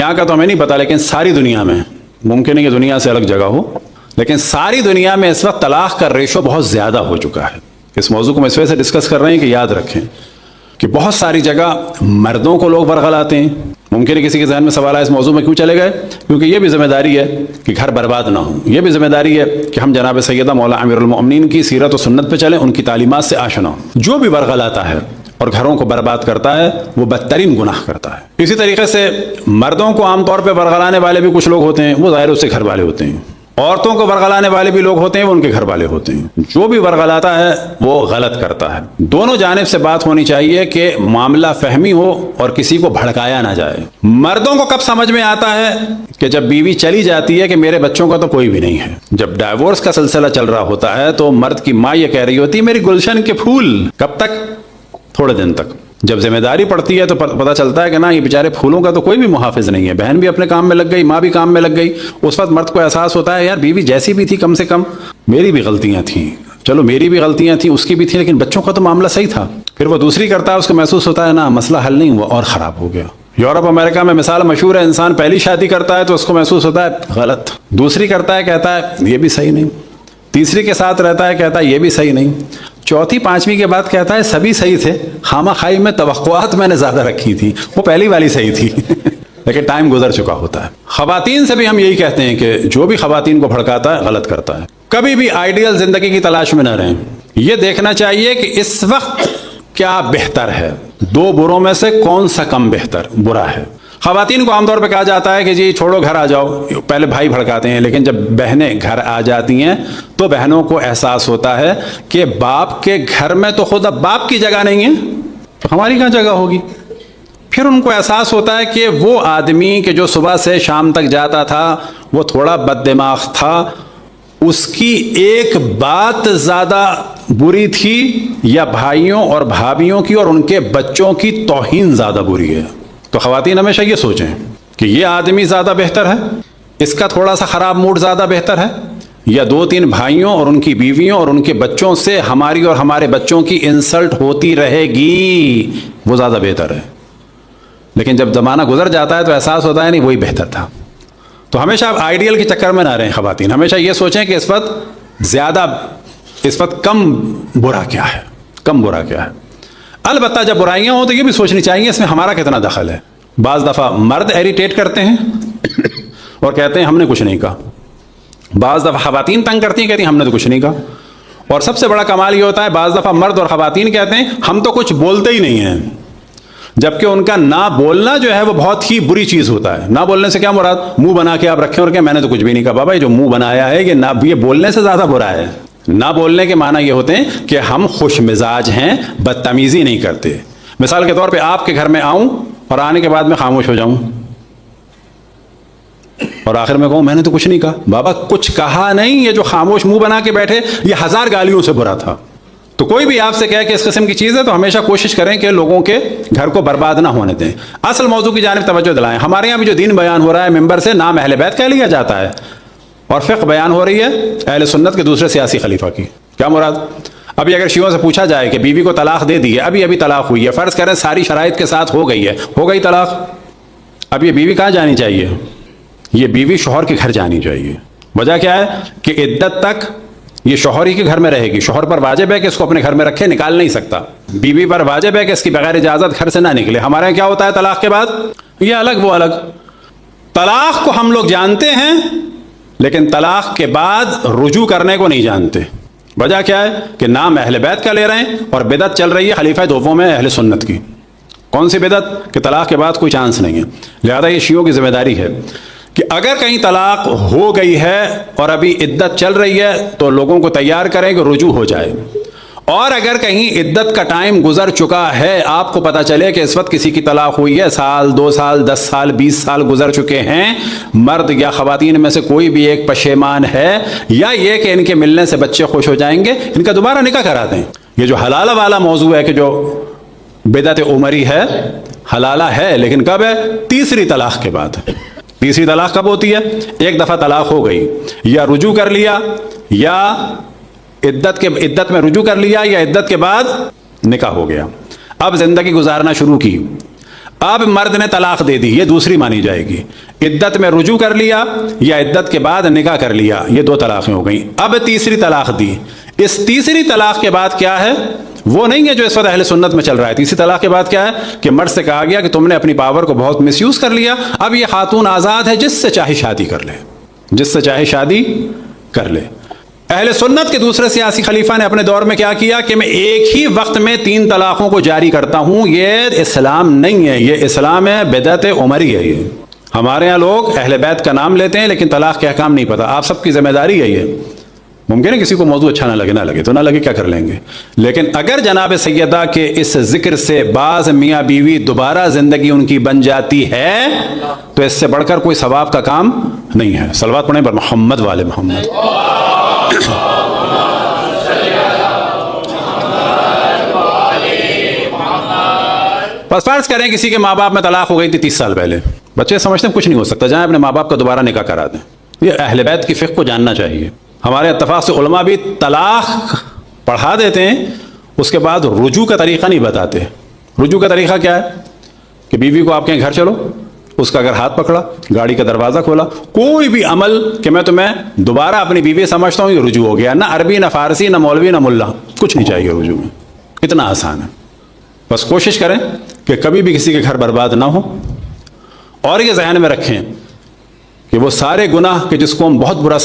یہاں کا تو ہمیں نہیں پتا، لیکن ساری دنیا میں، ممکن ہے کہ دنیا سے الگ جگہ ہو، لیکن ساری دنیا میں اس وقت طلاق کا ریشو بہت زیادہ ہو چکا ہے. اس موضوع کو ہم اس وجہ سے ڈسکس کر رہے ہیں کہ یاد رکھیں کہ بہت ساری جگہ مردوں کو لوگ برگلاتے ہیں. ممکن ہے کسی کے ذہن میں سوال ہے اس موضوع میں کیوں چلے گئے، کیونکہ یہ بھی ذمہ داری ہے کہ گھر برباد نہ ہو، یہ بھی ذمہ داری ہے کہ ہم جناب سیدہ مولا امیر المؤمنین کی سیرت و سنت پہ چلیں، ان کی تعلیمات سے آشنا ہوں. جو بھی برگلاتا ہے اور گھروں کو برباد کرتا ہے وہ بدترین گناہ کرتا ہے. اسی طریقے سے مردوں کو عام طور پہ برگلانے والے بھی کچھ لوگ ہوتے ہیں، وہ ظاہر اس سے گھر والے ہوتے ہیں. عورتوں کو برگلانے والے بھی لوگ ہوتے ہیں، وہ ان کے گھر والے ہوتے ہیں. جو بھی برگلاتا ہے وہ غلط کرتا ہے. دونوں جانب سے بات ہونی چاہیے کہ معاملہ فہمی ہو اور کسی کو بھڑکایا نہ جائے. مردوں کو کب سمجھ میں آتا ہے کہ جب بیوی چلی جاتی ہے کہ میرے بچوں کا تو کوئی بھی نہیں ہے. جب ڈائیورس کا سلسلہ چل رہا ہوتا ہے تو مرد کی ماں یہ کہہ رہی ہوتی ہے میری گلشن کے پھول. کب تک؟ تھوڑے دن تک. جب ذمہ داری پڑتی ہے تو پتہ چلتا ہے کہ نا یہ بیچارے پھولوں کا تو کوئی بھی محافظ نہیں ہے. بہن بھی اپنے کام میں لگ گئی، ماں بھی کام میں لگ گئی. اس وقت مرد کو احساس ہوتا ہے یار بیوی جیسی بھی تھی کم سے کم میری بھی غلطیاں تھیں، چلو میری بھی غلطیاں تھیں، اس کی بھی تھیں، لیکن بچوں کا تو معاملہ صحیح تھا. پھر وہ دوسری کرتا ہے، اس کو محسوس ہوتا ہے نا مسئلہ حل نہیں ہوا اور خراب ہو گیا. یورپ امریکہ میں مثال مشہور ہے، انسان پہلی شادی کرتا ہے تو اس کو محسوس ہوتا ہے غلط، دوسری کرتا ہے کہتا ہے یہ بھی صحیح نہیں، تیسری کے ساتھ رہتا ہے کہتا ہے یہ بھی صحیح نہیں، چوتھی پانچویں کے بعد کہتا ہے سبھی صحیح تھے، خامہ خائی میں توقعات میں نے زیادہ رکھی تھی، وہ پہلی والی صحیح تھی. لیکن ٹائم گزر چکا ہوتا ہے. خواتین سے بھی ہم یہی کہتے ہیں کہ جو بھی خواتین کو بھڑکاتا ہے غلط کرتا ہے. کبھی بھی آئیڈیل زندگی کی تلاش میں نہ رہیں. یہ دیکھنا چاہیے کہ اس وقت کیا بہتر ہے، دو بروں میں سے کون سا کم بہتر برا ہے. خواتین کو عام طور پہ کہا جاتا ہے کہ جی چھوڑو گھر آ جاؤ، پہلے بھائی بھڑکاتے ہیں، لیکن جب بہنیں گھر آ جاتی ہیں تو بہنوں کو احساس ہوتا ہے کہ باپ کے گھر میں تو خود اب باپ کی جگہ نہیں ہے تو ہماری کہاں جگہ ہوگی. پھر ان کو احساس ہوتا ہے کہ وہ آدمی کہ جو صبح سے شام تک جاتا تھا وہ تھوڑا بد دماغ تھا، اس کی ایک بات زیادہ بری تھی یا بھائیوں اور بھابھیوں کی اور ان کے بچوں کی توہین زیادہ بری ہے. تو خواتین ہمیشہ یہ سوچیں کہ یہ آدمی زیادہ بہتر ہے، اس کا تھوڑا سا خراب موڈ زیادہ بہتر ہے، یا دو تین بھائیوں اور ان کی بیویوں اور ان کے بچوں سے ہماری اور ہمارے بچوں کی انسلٹ ہوتی رہے گی، وہ زیادہ بہتر ہے. لیکن جب زمانہ گزر جاتا ہے تو احساس ہوتا ہے نہیں وہی بہتر تھا. تو ہمیشہ آپ آئیڈیل کے چکر میں نہ رہیں. خواتین ہمیشہ یہ سوچیں کہ اس وقت کم برا کیا ہے، کم برا کیا ہے. البتہ جب برائیاں ہوں تو یہ بھی سوچنی چاہیے اس میں ہمارا کتنا دخل ہے. بعض دفعہ مرد ایریٹیٹ کرتے ہیں اور کہتے ہیں ہم نے کچھ نہیں کہا. بعض دفعہ خواتین تنگ کرتی ہیں، کہتی ہیں ہم نے تو کچھ نہیں کہا. اور سب سے بڑا کمال یہ ہوتا ہے بعض دفعہ مرد اور خواتین کہتے ہیں ہم تو کچھ بولتے ہی نہیں ہیں، جبکہ ان کا نہ بولنا جو ہے وہ بہت ہی بری چیز ہوتا ہے. نہ بولنے سے کیا مراد؟ منہ بنا کے آپ رکھیں اور کہ میں نے تو کچھ بھی نہیں کہا. بابا یہ جو منہ بنایا ہے یہ بولنے سے زیادہ برا ہے. نہ بولنے کے معنی یہ ہوتے ہیں کہ ہم خوش مزاج ہیں، بدتمیزی نہیں کرتے. مثال کے طور پہ آپ کے گھر میں آؤں اور آنے کے بعد میں خاموش ہو جاؤں اور آخر میں کہوں میں نے تو کچھ نہیں کہا. بابا کچھ کہا نہیں، یہ جو خاموش منہ بنا کے بیٹھے یہ 1000 گالیوں سے برا تھا. تو کوئی بھی آپ سے کہے کہ اس قسم کی چیز ہے تو ہمیشہ کوشش کریں کہ لوگوں کے گھر کو برباد نہ ہونے دیں. اصل موضوع کی جانب توجہ دلائیں. ہمارے یہاں بھی جو دین بیان ہو رہا ہے ممبر سے نام اہل بیت کہہ لیا جاتا ہے اور فقہ بیان ہو رہی ہے اہل سنت کے دوسرے سیاسی خلیفہ کی. کیا مراد؟ ابھی اگر شیعوں سے پوچھا جائے کہ بیوی کو طلاق دے دی ہے، ابھی طلاق ہوئی ہے، فرض کریں ساری شرائط کے ساتھ ہو گئی طلاق، اب یہ بیوی کہاں جانی چاہیے؟ یہ بیوی شوہر کے گھر جانی چاہیے. وجہ کیا ہے کہ عدت تک یہ شوہر ہی کے گھر میں رہے گی. شوہر پر واجب ہے کہ اس کو اپنے گھر میں رکھے، نکال نہیں سکتا. بیوی پر واجب ہے کہ اس کی بغیر اجازت گھر سے نہ نکلے. ہمارے یہاں کیا ہوتا ہے طلاق کے بعد؟ یہ الگ وہ الگ. طلاق کو ہم لوگ جانتے ہیں لیکن طلاق کے بعد رجوع کرنے کو نہیں جانتے. وجہ کیا ہے کہ نام اہل بیت کا لے رہے ہیں اور بدعت چل رہی ہے خلیفہ دوم میں اہل سنت کی. کون سی بدعت؟ کہ طلاق کے بعد کوئی چانس نہیں ہے. لہذا یہ شیعوں کی ذمہ داری ہے کہ اگر کہیں طلاق ہو گئی ہے اور ابھی عدت چل رہی ہے تو لوگوں کو تیار کریں کہ رجوع ہو جائے. اور اگر کہیں عدت کا ٹائم گزر چکا ہے، آپ کو پتا چلے کہ اس وقت کسی کی طلاق ہوئی ہے، 1 سال 2 سال 10 سال 20 سال گزر چکے ہیں، مرد یا خواتین میں سے کوئی بھی ایک پشیمان ہے یا یہ کہ ان کے ملنے سے بچے خوش ہو جائیں گے، ان کا دوبارہ نکاح کرا دیں. یہ جو حلالہ والا موضوع ہے کہ جو بدعت عمری ہے، حلالہ ہے لیکن کب ہے؟ تیسری طلاق کے بعد. تیسری طلاق کب ہوتی ہے؟ ایک دفعہ طلاق ہو گئی، یا رجوع کر لیا، یا عدت میں رجوع کر لیا، یا عدت کے بعد نکاح ہو گیا. اب زندگی گزارنا شروع کی. اب مرد نے طلاق دے دی، یہ دوسری مانی جائے گی. عدت میں رجوع کر لیا یا عدت کے بعد نکاح کر لیا، یہ دو طلاقیں ہو گئیں. اب تیسری طلاق دی. اس تیسری طلاق کے بعد کیا ہے؟ وہ نہیں ہے جو اس وقت اہل سنت میں چل رہا ہے. تیسری طلاق کے بعد کیا ہے کہ مرد سے کہا گیا کہ تم نے اپنی پاور کو بہت مس یوز کر لیا، اب یہ خاتون آزاد ہے، جس سے چاہے شادی کر لے، جس سے چاہے شادی کر لے. اہل سنت کے دوسرے سیاسی خلیفہ نے اپنے دور میں کیا کیا کہ میں ایک ہی وقت میں 3 طلاقوں کو جاری کرتا ہوں. یہ اسلام نہیں ہے، یہ اسلام ہے بدعت عمری ہے. یہ ہمارے ہاں لوگ اہل بیت کا نام لیتے ہیں لیکن طلاق کے احکام نہیں پتہ. آپ سب کی ذمہ داری ہے یہ. ممکن ہے کسی کو موضوع اچھا نہ لگے تو نہ لگے، کیا کر لیں گے. لیکن اگر جناب سیدہ کے اس ذکر سے بعض میاں بیوی دوبارہ زندگی ان کی بن جاتی ہے تو اس سے بڑھ کر کوئی ثواب کا کام نہیں ہے. صلوات پڑھیں پر محمد والے محمد. بس فرض کریں کسی کے ماں باپ میں طلاق ہو گئی تھی 30 سال پہلے. بچے سمجھتے ہیں کچھ نہیں ہو سکتا، جائیں اپنے ماں باپ کا دوبارہ نکاح کرا دیں. یہ اہل بیت کی فقہ کو جاننا چاہیے. ہمارے اتفاق سے علماء بھی طلاق پڑھا دیتے ہیں، اس کے بعد رجوع کا طریقہ نہیں بتاتے. رجوع کا طریقہ کیا ہے کہ بیوی کو آپ کہیں گھر چلو، اس کا اگر ہاتھ پکڑا، گاڑی کا دروازہ کھولا، کوئی بھی عمل کہ میں تمہیں دوبارہ اپنی بیوی سمجھتا ہوں، یہ رجوع ہو گیا. نہ عربی، نہ فارسی، نہ مولوی، نہ ملا، کچھ نہیں چاہیے رجوع میں. اتنا آسان ہے. بس کوشش کریں کہ کبھی بھی کسی کے گھر برباد نہ ہو. اور یہ ذہن میں رکھیں کہ وہ سارے گناہ کہ جس کو ہم بہت برا